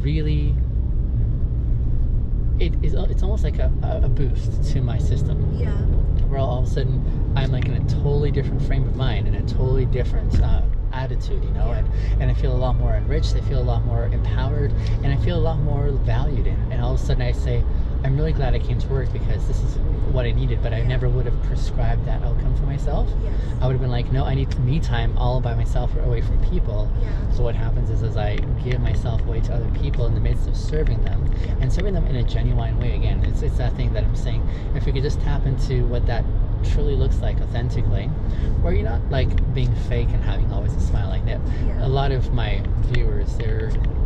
really, it's almost like a boost to my system. Yeah. Where all of a sudden I'm like in a totally different frame of mind and a totally different attitude, you know, and I feel a lot more enriched, I feel a lot more empowered, and I feel a lot more valued in. And all of a sudden I say, I'm really glad I came to work because this is what I needed, but I never would have prescribed that outcome for myself. Yes. I would have been like, no, I need me time all by myself or away from people. Yeah. So what happens is as I give myself away to other people in the midst of serving them, and serving them in a genuine way, again, it's that thing that I'm saying, if we could just tap into what that truly looks like authentically, where you're not like being fake and having always a smile like that. A lot of my viewers,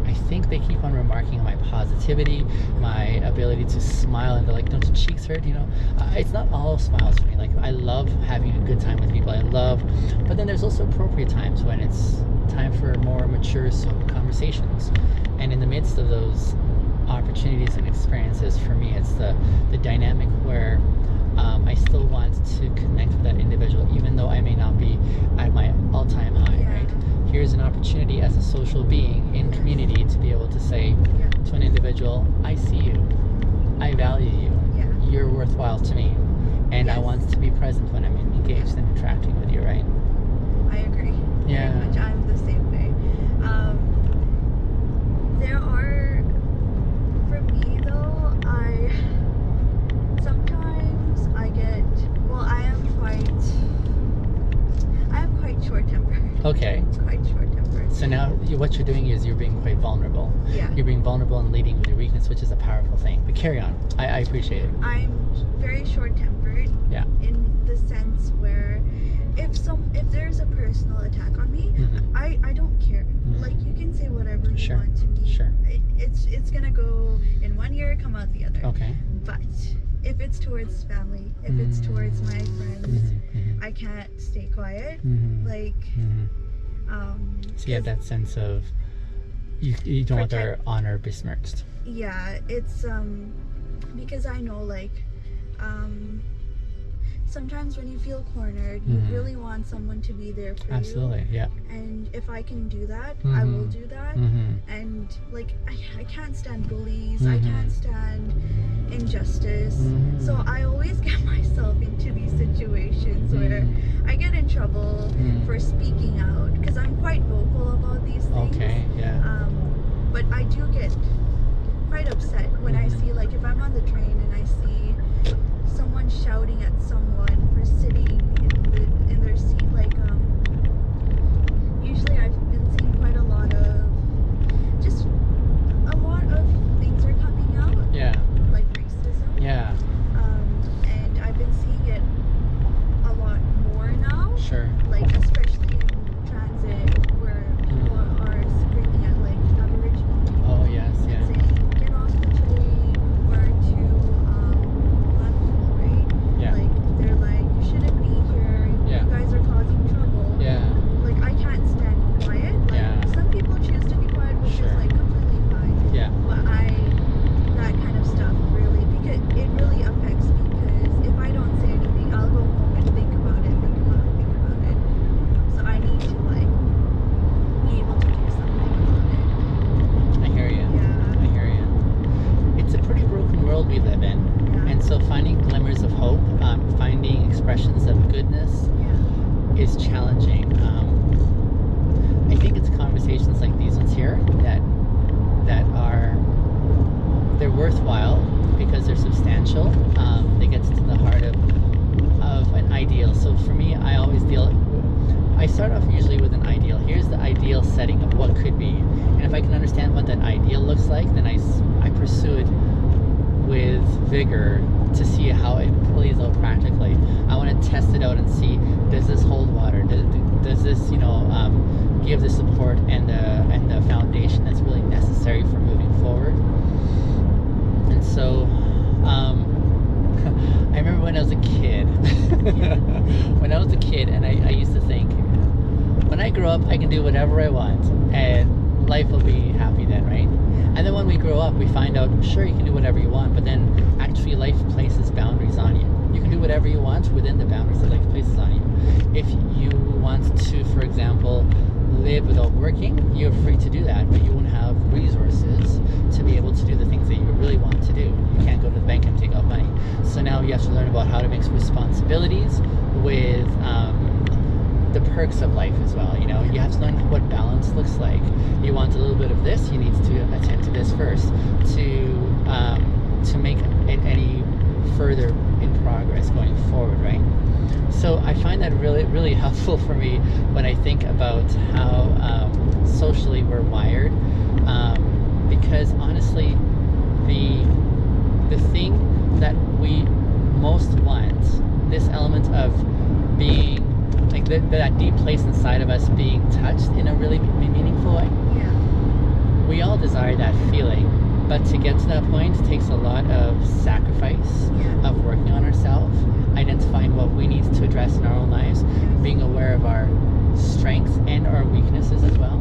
I think they keep on remarking on my positivity, my ability to smile, and they're like, don't your cheeks hurt, you know? It's not all smiles for me. Like, I love having a good time with people, but then there's also appropriate times when it's time for more mature conversations. And in the midst of those opportunities and experiences, for me, it's the dynamic where I still want to connect with that individual, even though I may not be at my all-time high, right? Here's an opportunity as a social being in community to be able to say to an individual, I see you, I value you, you're worthwhile to me, and I want to be present when I'm engaged and interacting with you, right? I agree. Yeah. Very much. I'm the same way. There are, for me though, sometimes I get, well, I am quite short-tempered. Okay. Quite short-tempered. So now what you're doing is you're being quite vulnerable. Yeah. You're being vulnerable and leading with your weakness, which is a powerful thing. But carry on. I appreciate it. I'm very short-tempered. Yeah. In the sense where if there's a personal attack on me, I don't care. Like, you can say whatever you want to me. Sure. It's gonna go in one ear, come out the other. Okay. But if it's towards family, if it's towards my friends, I can't stay quiet. Like, so you have that sense of you don't want their honor besmirched. Yeah, it's because I know, like, sometimes when you feel cornered, you really want someone to be there for you. Absolutely, yeah. And if I can do that, I will do that. And like, I can't stand bullies. I can't stand injustice. So I always get myself into these situations where I get in trouble for speaking out, because I'm quite vocal about these things. Okay, yeah. But I do get quite upset when I see, like, if I'm on the train and I see someone shouting at someone for sitting in their seat, like, usually I've been seeing quite a lot of things are coming out. Yeah. Like racism. Yeah. And I've been seeing it a lot more now. Sure. Like, especially in transit, where people are screaming at, like, Aboriginal people. Oh yes, yeah. And saying, get off the train, or to black people, right? Yeah. Like, they're like, you shouldn't be here. Yeah. You guys are causing trouble. Yeah. Like, I can't stand quiet. Like, some people choose to be quiet, which is, like, completely fine. Yeah. But that kind of stuff really, because it really affects me, because if I don't say anything, I'll go home and think about it. So I need to, like, be able to do something about it. I hear you. Yeah. I hear you. It's a pretty broken world we live in. Yeah. And so finding glimmers of hope, finding expressions of goodness is challenging. I think it's conversations like these ones here that they're worthwhile because they're substantial. They get to the heart of an ideal. So for me, I start off usually with an ideal. Here's the ideal setting of what could be. And if I can understand what that ideal looks like, then I pursue it with vigor to see how it plays out practically. I want to test it out and see, does this hold water? Does this, give the support and the foundation that's really necessary for moving forward? And so, I remember when I was a kid. And I used to think, when I grow up, I can do whatever I want, and life will be happy then, right? And then when we grow up, we find out, sure, you can do whatever you want, but then actually life places boundaries on you. You can do whatever you want within the boundaries that life places on you. If you want to, for example, live without working, you're free to do that, but you won't have resources to be able to do the things that you really want to do. You can't go to the bank and take out money. So now you have to learn about how to mix responsibilities with the perks of life as well. You know, you have to learn what balance looks like. You want a little bit of this, you need to attend to this first to make it any further in progress going forward, right? So I find that really, really helpful for me when I think about how socially we're wired, because honestly, the thing that we most want, this element of being like that deep place inside of us being touched in a really meaningful way. Yeah. We all desire that feeling, but to get to that point takes a lot of sacrifice, of working on ourselves, identifying what we need to address in our own lives, being aware of our strengths and our weaknesses as well,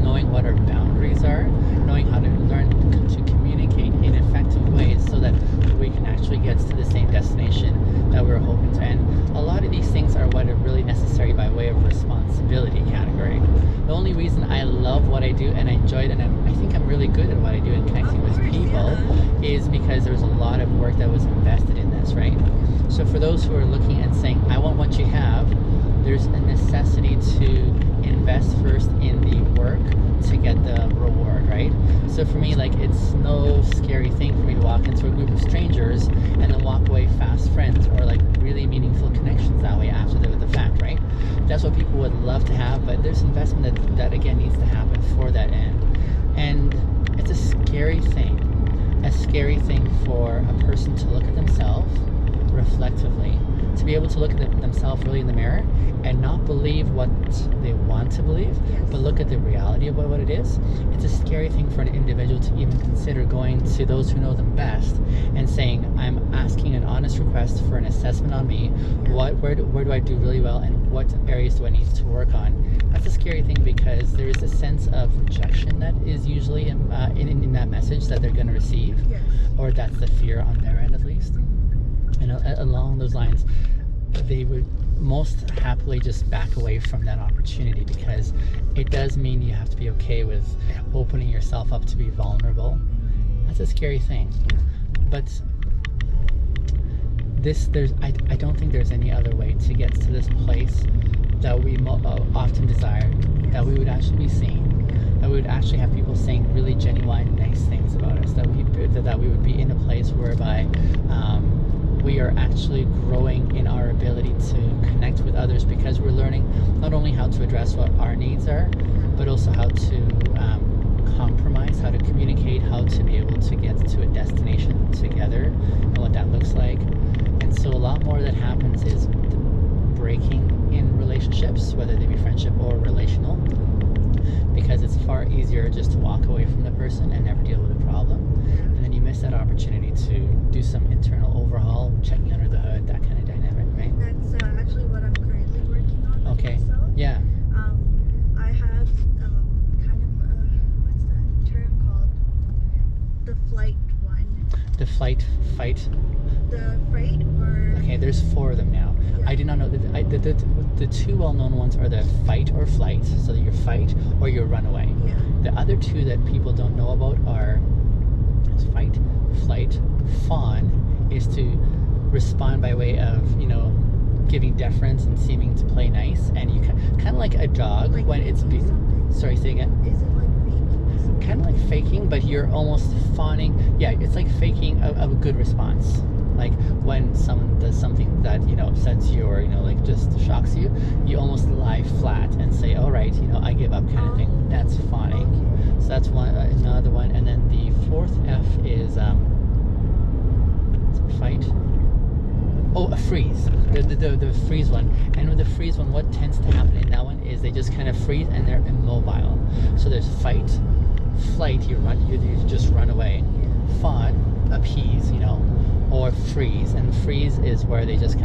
knowing what our boundaries are, knowing how to learn to communicate in effective ways so that we can actually get to the same destination that we're hoping to. And a lot of these things are what are really necessary by way of responsibility category. The only reason I love what I do and I enjoy it, and I think I'm really good at what I do in connecting with people, is because there's a lot of work that was invested in this, right? So for those who are looking and saying, I want what you have, there's a necessity to invest first in the work to get the reward, right? So for me, like, it's no scary thing for me to walk into a group of strangers and then walk away fast friends or like really meaningful connections that way after the fact, right? That's what people would love to have, but there's investment that again needs to happen for that end. And it's a scary thing for a person to look at themselves reflectively, to be able to look at themselves really in the mirror and not believe what they want to believe, but look at the reality of what it is. It's a scary thing for an individual to even consider going to those who know them best and saying, I'm asking an honest request for an assessment on me. Where do I do really well, and what areas do I need to work on? That's a scary thing, because there is a sense of rejection that is usually in that message that they're going to receive, or that's the fear on their end at least. And along those lines, they would most happily just back away from that opportunity, because it does mean you have to be okay with opening yourself up to be vulnerable. That's a scary thing. But I don't think there's any other way to get to this place that we often desire, that we would actually be seen, that we would actually have people saying really genuine, nice things about us, that we would be in a place whereby we are actually growing in our ability to connect with others, because we're learning not only how to address what our needs are, but also how to compromise, how to communicate, how to be able to get to a destination together and what that looks like. And so a lot more that happens is breaking in relationships, whether they be friendship or relational, because it's far easier just to walk away from the person and never deal with the problem. And then you miss that opportunity to do some internal overhaul, checking under the hood, that kind of dynamic, right? That's actually what I'm currently working on with myself. Yeah. I have kind of, what's that term called? The flight one. The fight? The fright, or... Okay, there's 4 of them now. Yeah. I did not know that the 2 well-known ones are the fight or flight, so that you fight or you run away. Yeah. The other 2 that people don't know about are fight, flight. Fawn is to respond by way of, giving deference and seeming to play nice, and you kind of like a dog, like when it's sorry, say again. Is it like faking? Kind of like faking, but you're almost fawning. Yeah, it's like faking a good response. Like when someone does something that upsets you, or like just shocks you, you almost lie flat and say, all right, I give up, kind of thing. That's fawning. Okay. So that's one, another one. And then the 4th F is fight. Oh, a freeze. The freeze one. And with the freeze one, what tends to happen in that one is they just kind of freeze and they're immobile. So there's fight, flight, you just run away. Fawn, appease, or freeze. And freeze is where they just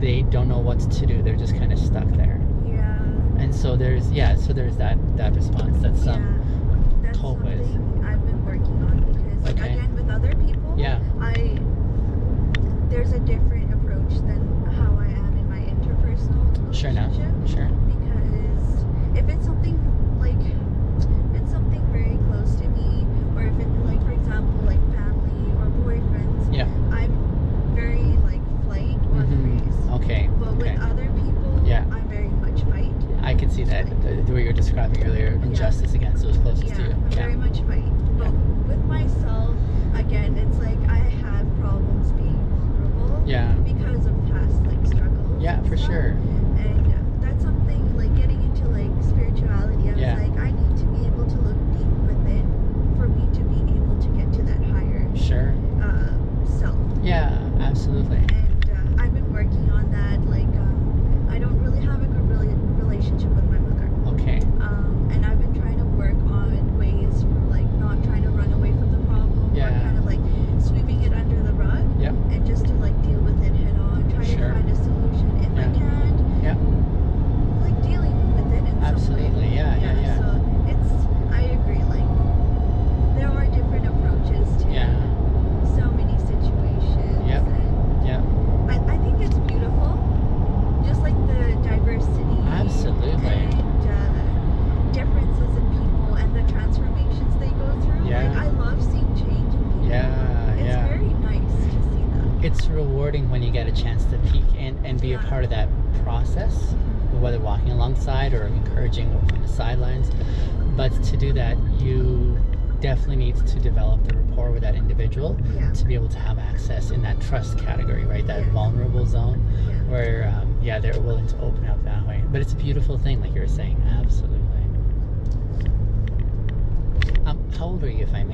they don't know what to do. They're just kind of stuck there. Yeah. And so there's that response that some that's cope with. something I've been working on, because again, with other people, there's a different approach than how I am in my interpersonal relationship. Sure. Because if it's someone having earlier, injustice against those closest to you. Very much fight. But with myself, again, it's like I have problems being vulnerable because of past like struggles. Yeah, for sure. And that's something like getting into like spirituality. I was like, I need to be able to look deep within for me to be able to get to that higher self. Yeah, absolutely. And I've been working on that. Like, I don't really have a good relationship with my mother. Okay. And I've been trying to work on ways for like not trying to run away from the problem or kind of like sweeping it under the rug. And just to like deal with it head on, try to find a solution if I can. Like dealing with it in some way. So it's, I agree, like there are different approaches to so many situations. And I think it's beautiful, just like the diversity. Absolutely. And differences in people and the transformations they go through. Like I love seeing change in people. It's very nice to see that. It's rewarding when you get a chance to peek and be a part of that process, whether walking alongside or encouraging or from the sidelines. But to do that, you definitely need to develop the rapport with that individual to be able to have access in that trust category, right? That vulnerable zone where, they're willing to open up that way. But it's a beautiful thing, like you were saying. Absolutely. How old are you, if I may?